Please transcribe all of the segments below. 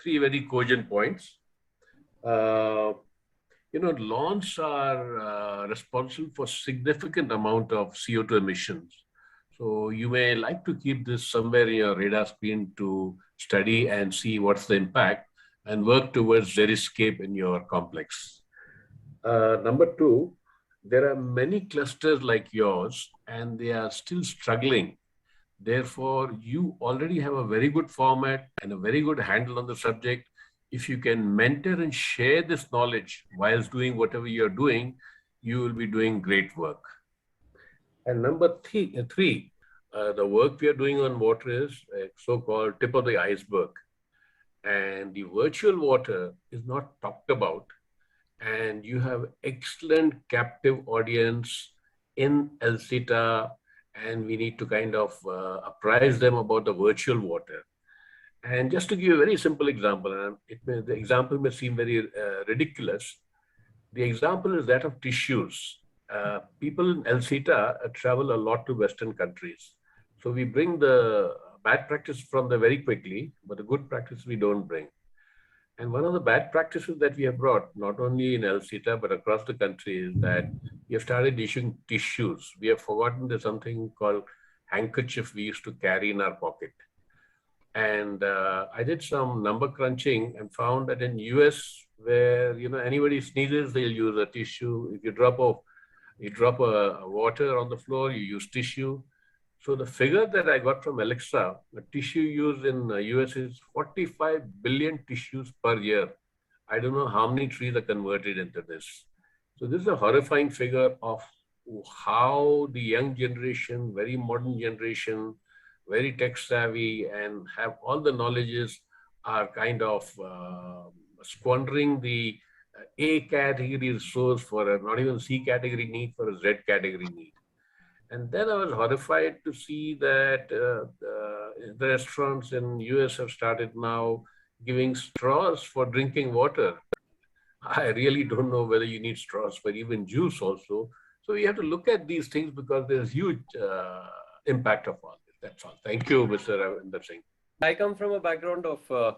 three very cogent points. Lawns are responsible for significant amount of CO2 emissions. So you may like to keep this somewhere in your radar screen to study and see what's the impact and work towards xeriscape in your complex. Number two, there are many clusters like yours and they are still struggling. Therefore, you already have a very good format and a very good handle on the subject. If you can mentor and share this knowledge whilst doing whatever you're doing, you will be doing great work. And number three, the work we are doing on water is a so-called tip of the iceberg. And the virtual water is not talked about. And you have excellent captive audience in ELCITA, and we need to kind of apprise them about the virtual water. And just to give you a very simple example, and the example may seem very ridiculous. The example is that of tissues. People in ELCITA travel a lot to Western countries. So we bring the bad practice from there very quickly, but the good practice we don't bring. And one of the bad practices that we have brought, not only in ELCITA, but across the country, is that we have started issuing tissues. We have forgotten there's something called handkerchief we used to carry in our pocket. And I did some number crunching and found that in US, where anybody sneezes, they'll use a tissue. If you drop a water on the floor, you use tissue. So the figure that I got from Alexa, the tissue used in the US is 45 billion tissues per year. I don't know how many trees are converted into this. So this is a horrifying figure of how the young generation, very modern generation, very tech savvy and have all the knowledges are kind of squandering the A category resource for a not even C category need for a Z category need. And then I was horrified to see that the restaurants in US have started now giving straws for drinking water. I really don't know whether you need straws for even juice also. So we have to look at these things because there's huge impact of all this. That's all. Thank you, Mr. Ravinder Singh. I come from a background of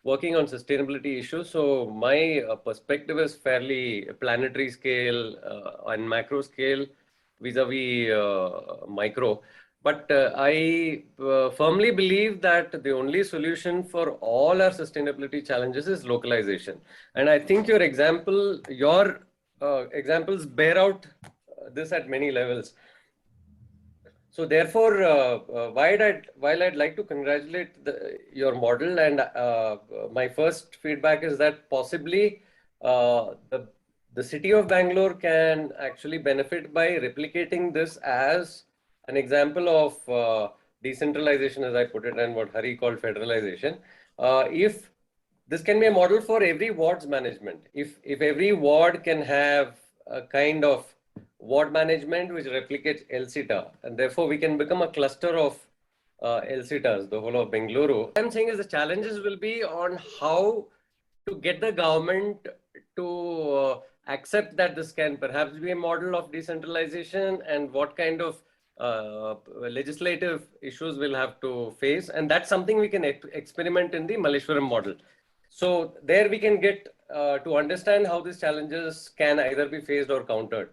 working on sustainability issues. So my perspective is fairly planetary scale and macro scale vis-a-vis micro. But I firmly believe that the only solution for all our sustainability challenges is localization. And I think your examples bear out this at many levels. So therefore, while I'd like to congratulate your model, and my first feedback is that possibly the city of Bangalore can actually benefit by replicating this as an example of decentralization, as I put it, and what Hari called federalization. If this can be a model for every ward's management, if every ward can have a kind of ward management which replicates ELCITA, and therefore we can become a cluster of ELCITAs, the whole of Bengaluru. What I'm saying is the challenges will be on how to get the government to accept that this can perhaps be a model of decentralization, and what kind of legislative issues we'll have to face. And that's something we can experiment in the Malleshwaram model. So there we can get to understand how these challenges can either be faced or countered.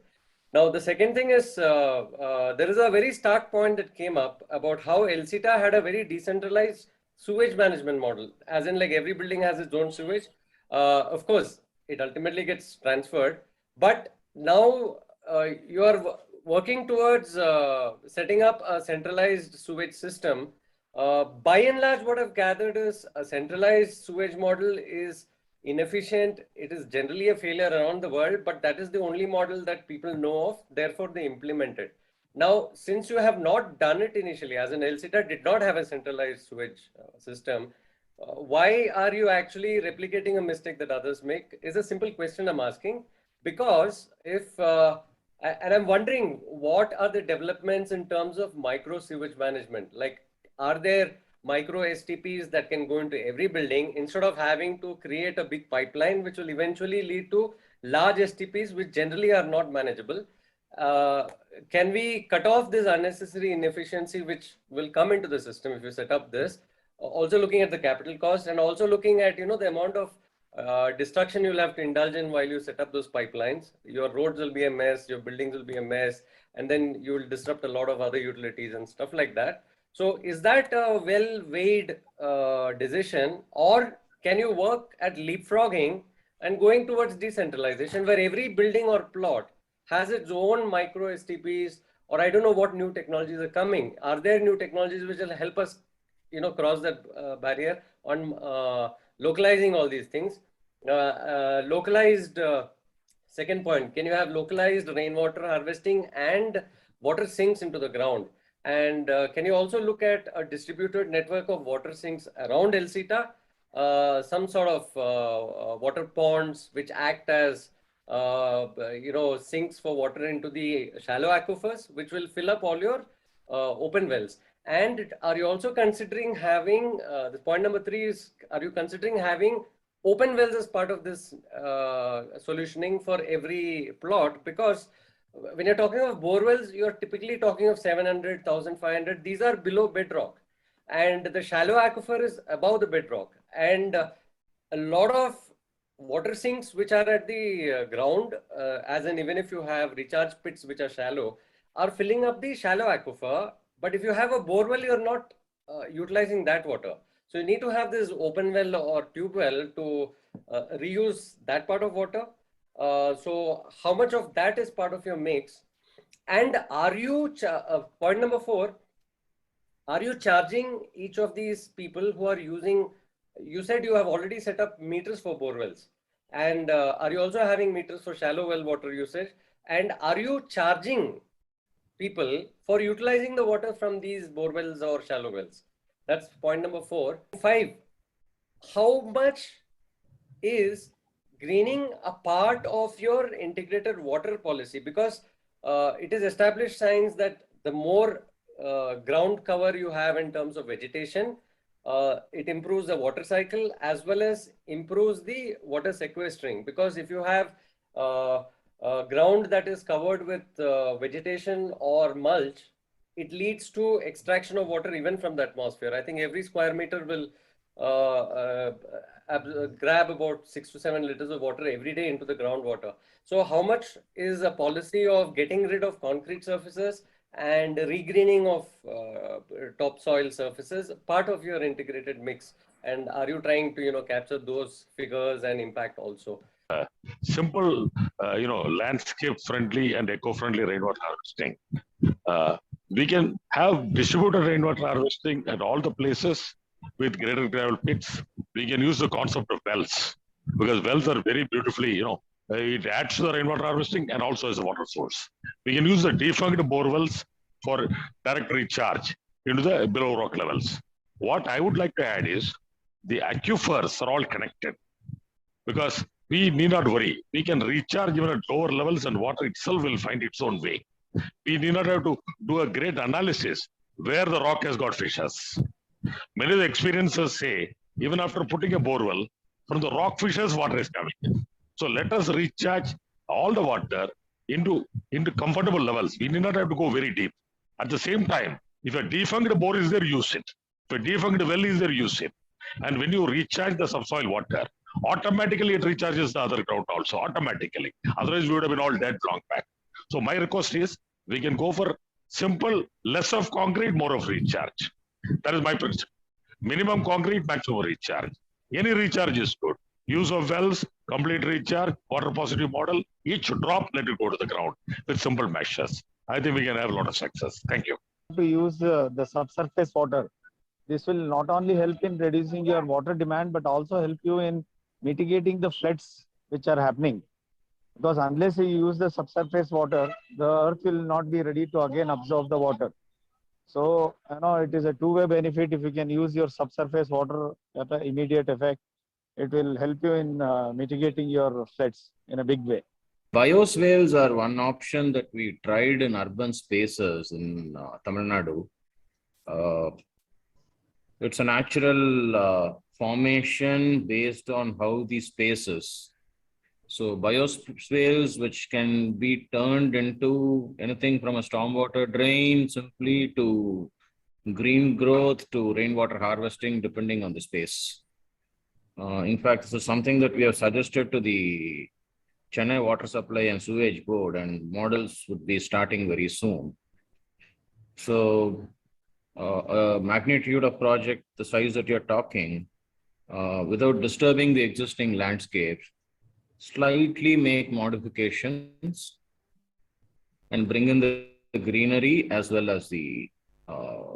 Now, the second thing is there is a very stark point that came up about how ELCITA had a very decentralized sewage management model, as in like every building has its own sewage. Of course, it ultimately gets transferred, but now you are working towards setting up a centralized sewage system. By and large, what I've gathered is a centralized sewage model is inefficient. It is generally a failure around the world, but that is the only model that people know of. Therefore, they implement it. Now, since you have not done it initially, as in ELCITA did not have a centralized sewage system, why are you actually replicating a mistake that others make is a simple question I'm asking. Because if, and I'm wondering, what are the developments in terms of micro sewage management? Like, are there micro STPs that can go into every building instead of having to create a big pipeline, which will eventually lead to large STPs, which generally are not manageable? Can we cut off this unnecessary inefficiency which will come into the system if you set up this? also looking at the capital cost, and also looking at, you know, the amount of destruction you'll have to indulge in while you set up those pipelines. Your roads will be a mess, your buildings will be a mess, and then you will disrupt a lot of other utilities and stuff like that. So is that a well-weighed decision, or can you work at leapfrogging and going towards decentralization, where every building or plot has its own micro STPs, or I don't know what new technologies are coming. Are there new technologies which will help us, you know, cross that barrier on localizing all these things? Localized, second point, can you have localized rainwater harvesting and water sinks into the ground? And can you also look at a distributed network of water sinks around ELCITA? Some sort of water ponds which act as you know, sinks for water into the shallow aquifers, which will fill up all your open wells. And are you also considering having, this point number 3 is, are you considering having open wells as part of this solutioning for every plot? Because when you're talking of bore wells, you're typically talking of 700, 1500. These are below bedrock. And the shallow aquifer is above the bedrock. And a lot of water sinks which are at the ground, as in even if you have recharge pits which are shallow, are filling up the shallow aquifer. But if you have a bore well, you're not utilizing that water. So you need to have this open well or tube well to reuse that part of water. So how much of that is part of your mix? And are you, point number 4, are you charging each of these people who are using, you said you have already set up meters for bore wells, and are you also having meters for shallow well water usage? And are you charging people for utilizing the water from these bore wells or shallow wells? That's point number 4. 5, how much is greening a part of your integrated water policy? Because it is established science that the more ground cover you have in terms of vegetation, it improves the water cycle as well as improves the water sequestering. Because if you have ground that is covered with vegetation or mulch, it leads to extraction of water even from the atmosphere. I think every square meter will grab about 6 to 7 liters of water every day into the groundwater. So how much is a policy of getting rid of concrete surfaces and regreening of topsoil surfaces part of your integrated mix? And are you trying to, you know, capture those figures and impact also? Simple, landscape friendly and eco-friendly rainwater harvesting. We can have distributed rainwater harvesting at all the places with greater gravel pits. We can use the concept of wells, because wells are very beautifully, it adds to the rainwater harvesting and also as a water source. We can use the defunct bore wells for direct recharge into the below rock levels. What I would like to add is the aquifers are all connected, because we need not worry. We can recharge even at lower levels and water itself will find its own way. We need not have to do a great analysis where the rock has got fissures. Many of the experiencers say, even after putting a bore well, from the rock fissures, water is coming. So let us recharge all the water into comfortable levels. We need not have to go very deep. At the same time, if a defunct bore is there, use it. If a defunct well is there, use it. And when you recharge the subsoil water, automatically it recharges the other ground also, automatically. Otherwise, we would have been all dead long back. So my request is, we can go for simple, less of concrete, more of recharge. That is my principle. Minimum concrete, maximum recharge. Any recharge is good. Use of wells, complete recharge, water positive model, each drop, let it go to the ground with simple measures. I think we can have a lot of success. Thank you. To use the subsurface water. This will not only help in reducing your water demand, but also help you in mitigating the floods which are happening. Because unless you use the subsurface water, the earth will not be ready to again absorb the water. So, it is a two-way benefit. If you can use your subsurface water at an immediate effect, it will help you in mitigating your floods in a big way. Bioswales are one option that we tried in urban spaces in Tamil Nadu. It's a natural formation based on how the spaces. So bioswales which can be turned into anything from a stormwater drain simply to green growth to rainwater harvesting, depending on the space. In fact, this is something that we have suggested to the Chennai Water Supply and Sewage Board, and models would be starting very soon. So, a magnitude of project the size that you're talking, without disturbing the existing landscape, slightly make modifications and bring in the greenery as well as the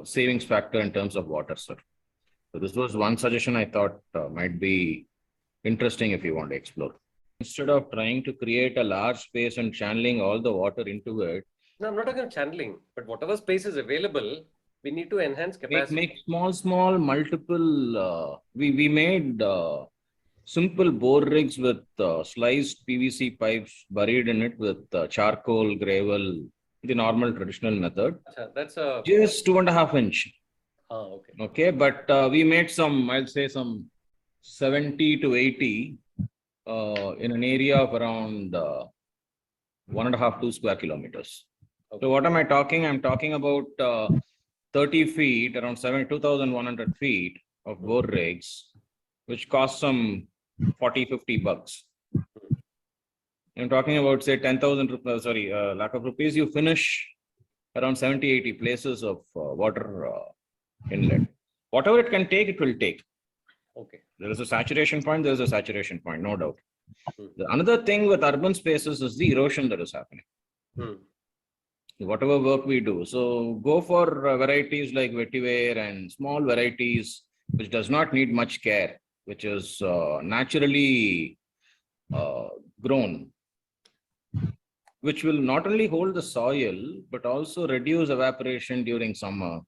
savings factor in terms of water, sir. So this was one suggestion I thought might be interesting if you want to explore. Instead of trying to create a large space and channeling all the water into it. No, I'm not talking channeling, but whatever space is available, we need to enhance capacity. Make small, multiple, we made simple bore rigs with sliced PVC pipes buried in it with charcoal, gravel, the normal traditional method. That's a... Just 2.5 inch. Okay. Okay, but we made some, I'll say some 70 to 80 in an area of around 1.5 2 square kilometers. Okay. So what am I talking? I'm talking about 30 feet, around 2,100 feet of bore rigs, which cost some 40-50 bucks. I'm talking about, say, 10,000 lakh of rupees. You finish around 70-80 places of water inlet. Whatever it can take, it will take. Okay. There is a saturation point. There is a saturation point, no doubt. Another thing with urban spaces is the erosion that is happening. Whatever work we do. So go for varieties like vetiver and small varieties, which does not need much care, which is naturally grown, which will not only hold the soil, but also reduce evaporation during summer.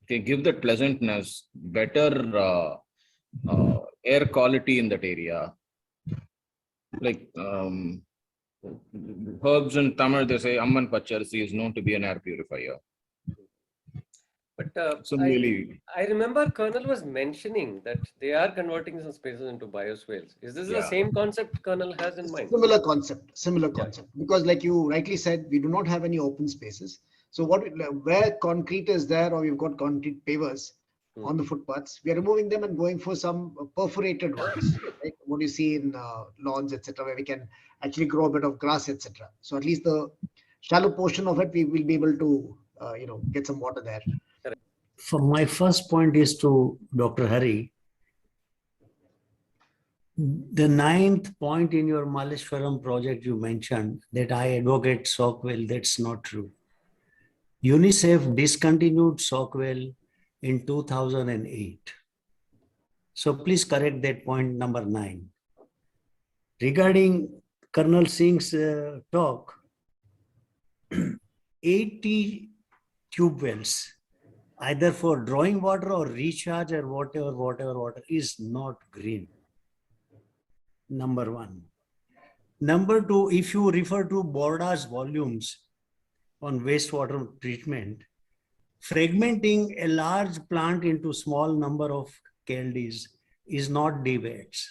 They give that pleasantness, better air quality in that area. Like herbs in Tamil, they say Amman Pacharsi is known to be an air purifier. But I remember Colonel was mentioning that they are converting some spaces into bioswales. Is this the same concept Colonel has in mind? Similar concept. Because like you rightly said, we do not have any open spaces. So where concrete is there, or we've got concrete pavers on the footpaths, we are removing them and going for some perforated ones, like what you see in lawns, etc., where we can actually grow a bit of grass, etc. So at least the shallow portion of it, we will be able to, get some water there. For my first point is to Dr. Hari. The 9th point in your Malleshwaram project you mentioned that I advocate Sockwell, that's not true. UNICEF discontinued Sockwell in 2008. So please correct that point number 9. Regarding Colonel Singh's talk, 80 tube wells, either for drawing water or recharge or whatever, is not green. Number 1. Number 2, if you refer to Borda's volumes on wastewater treatment, fragmenting a large plant into small number of KLDs is not DWATS.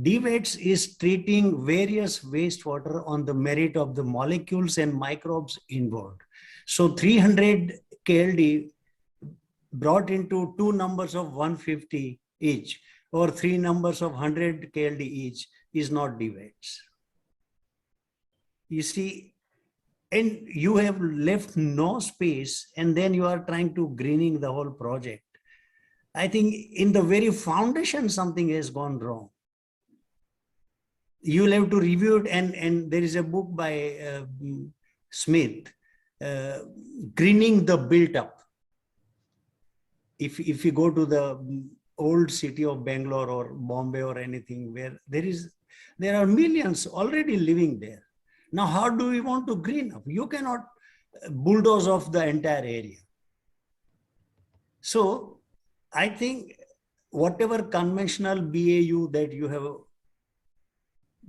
DWATS is treating various wastewater on the merit of the molecules and microbes involved. So 300 KLD brought into 2 numbers of 150 each or 3 numbers of 100 KLD each is not DWATS. You see, and you have left no space, and then you are trying to greening the whole project. I think in the very foundation, something has gone wrong. You will have to review it, and there is a book by Smith, Greening the Built Up. If you go to the old city of Bangalore or Bombay or anything where there are millions already living there. Now, how do we want to green up? You cannot bulldoze off the entire area. So I think whatever conventional BAU that you have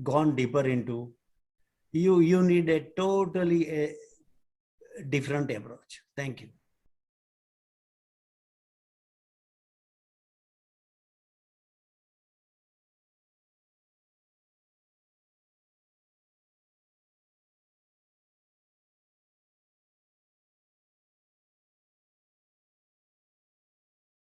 gone deeper into, you need a totally different approach. Thank you.